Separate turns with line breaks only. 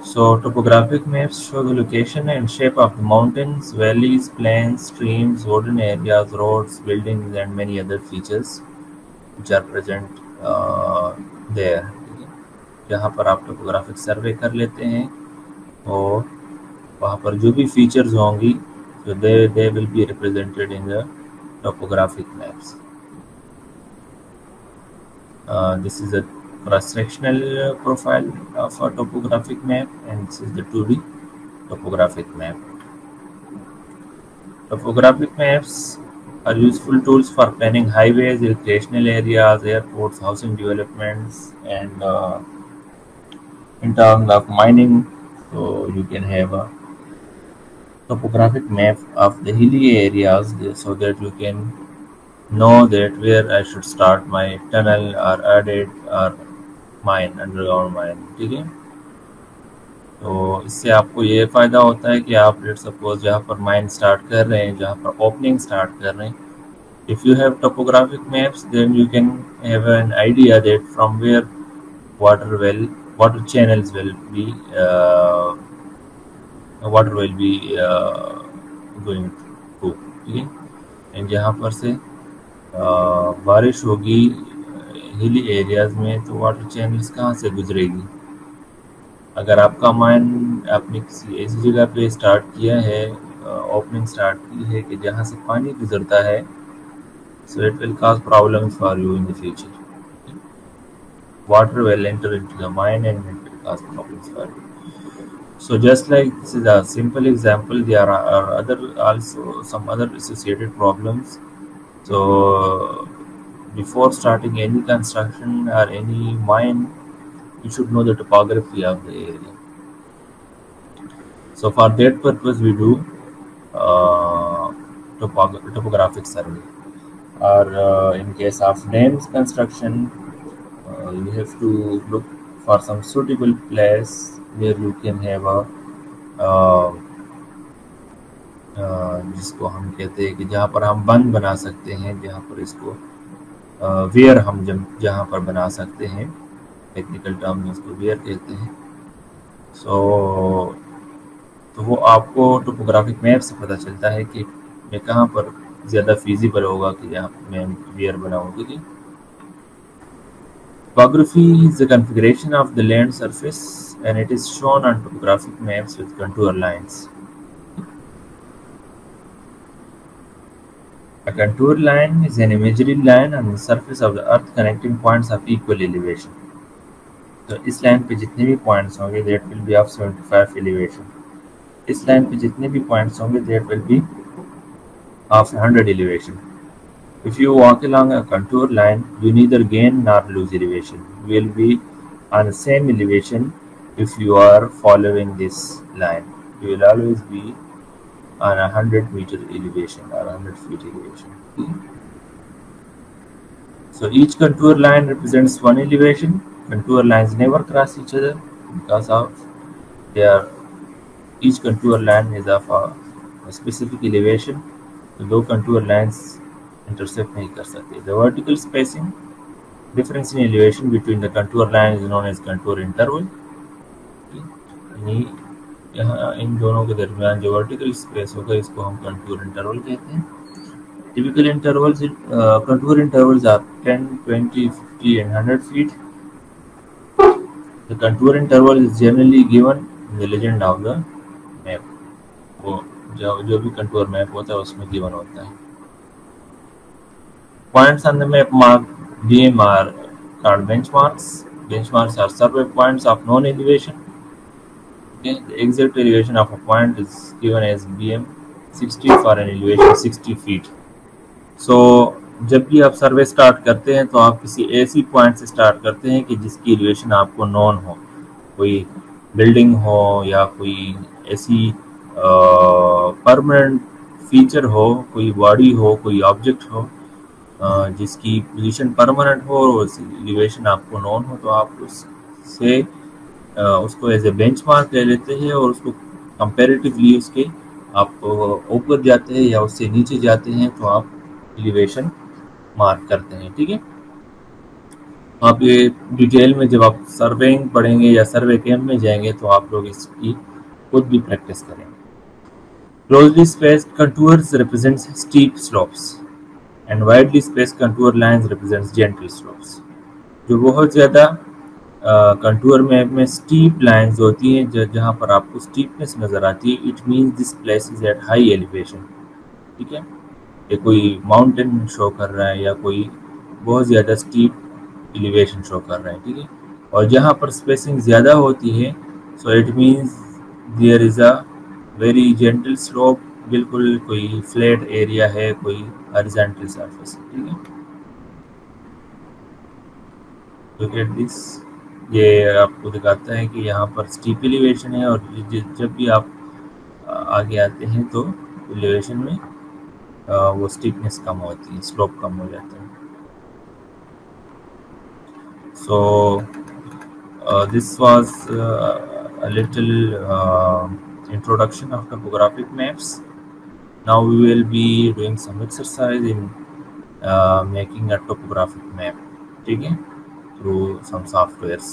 So topographic maps show the location and shape of the mountains, valleys, plains, streams, wooded areas, roads, buildings, and many other features which are present there. ठीक है, जहाँ पर आप topographic सर्वे कर लेते हैं और वहाँ पर जो भी फीचर्स होंगी so they will be represented in the topographic maps. This is a cross-sectional profile of a topographic map, and this is the 2D topographic map. Topographic maps are useful tools for planning highways, recreational areas, airports, housing developments, and in terms of mining. So you can have a topographic map of the hilly areas so that you can know that where I should start my tunnel or audit or mine, underground mine. ठीक है, तो इससे आपको ये फ़ायदा होता है कि आप लेट सपोज जहाँ पर माइन स्टार्ट कर रहे हैं, जहाँ पर ओपनिंग स्टार्ट कर रहे हैं, if you have topographic maps then you can have an idea that from where water channels will be going to. ठीक है, एंड जहाँ पर से बारिश होगी हिली एरियाज में तो वाटर चैनल्स कहाँ से गुजरेगी. अगर आपका माइन आपने किसी ऐसी जगह पे स्टार्ट किया है, ओपनिंग स्टार्ट की है कि जहाँ से पानी गुजरता है, so it will cause problems for you in the future. Water will enter into the mine and it will cause problems for you. So just like this is a simple example, there are also some other associated problems. So before starting any construction or any mine, you should know the topography of the area. So for that purpose we do topographic survey. Or in case of dams construction, you have to look for some suitable place where you can have a जिसको हम कहते हैं कि जहाँ पर हम बंद बना सकते हैं, जहाँ पर इसको वेयर हम जहाँ पर बना सकते हैं, टेक्निकल टर्म में उसको वेयर कहते हैं. तो वो आपको टोपोग्राफिक मैप से पता चलता है कि मैं कहाँ पर ज़्यादा फिजिबल होगा कि यहाँ मैं वेयर बनाऊँ. ठीक है, topography is the configuration of the land surface and it is shown on topographic maps with contour lines. A contour line is an imaginary line on the surface of the earth connecting points of equal elevation. तो इस line पे जितने भी points होंगे that will be of 75 elevation. इस line पे जितने भी पॉइंट्स होंगे that will be of 100 elevation. If you walk along a contour line, you neither gain nor lose elevation. You will be on the same elevation if you are following this line. You will always be on 100-meter elevation or 100 feet elevation. So each contour line represents one elevation. Contour lines never cross each other because of each contour line is of a specific elevation. So दो contour lines intercept नहीं कर सकते. The vertical spacing difference in elevation between the contour line is known as contour interval. यहाँ इन दोनों के दरमियान जो vertical space होगा इसको हम कंटूर इंटरवल कहते हैं. Typical intervals contour intervals are 10, 20, 50 and 100 feet. The contour interval is generally given in the legend of the map. वो जो भी कंटूर मैप होता है उसमें गिवन होता है. Points on the map marked BM are called benchmarks. Benchmarks are survey points of known elevation. Okay, the exact elevation of a point is given as BM 60 for an elevation 60 feet. So जब भी आप सर्वे start करते हैं तो आप किसी ऐसी point से स्टार्ट करते हैं कि जिसकी एलिवेशन आपको नॉन हो, कोई बिल्डिंग हो या कोई ऐसी परमानेंट फीचर हो, कोई बॉडी हो, कोई ऑब्जेक्ट हो जिसकी पोजीशन परमानेंट हो और एलिवेशन आपको नॉन हो, तो आप उससे उसको एज ए बेंचमार्क ले लेते हैं और उसको कंपैरेटिवली उसके आप ऊपर जाते हैं या उससे नीचे जाते हैं तो आप एलिवेशन मार्क करते हैं. ठीक है, आप ये डिटेल में जब आप सर्वेइंग पढ़ेंगे या सर्वे कैंप में जाएंगे तो आप लोग इसकी खुद भी प्रैक्टिस करेंगे। Closely spaced contours represents steep slopes and widely spaced contour lines represents gentle slopes। जो बहुत ज़्यादा कंटूर मैप में स्टीप लाइंस होती हैं जहाँ पर आपको स्टीपनेस नज़र आती है, it means this place is at high elevation. ठीक है, ये कोई माउंटेन शो कर रहा है या कोई बहुत ज़्यादा स्टीप एलिवेशन शो कर रहा है। ठीक है, और जहाँ पर स्पेसिंग ज़्यादा होती है so it means there is a very gentle slope, बिल्कुल कोई फ्लैट एरिया है, कोई हॉरिजॉन्टल सरफेस। ठीक है, लुक एट दिस, ये आपको दिखाता है कि यहाँ पर स्टीप एलिवेशन है और जब भी आप आगे आते हैं तो एलिवेशन में वो स्टीपनेस कम होती है, स्लोप कम हो जाता है। So this was a little introduction of topographic maps. Now we will be doing some exercise in making a topographic map, ठीक है, through some softwares.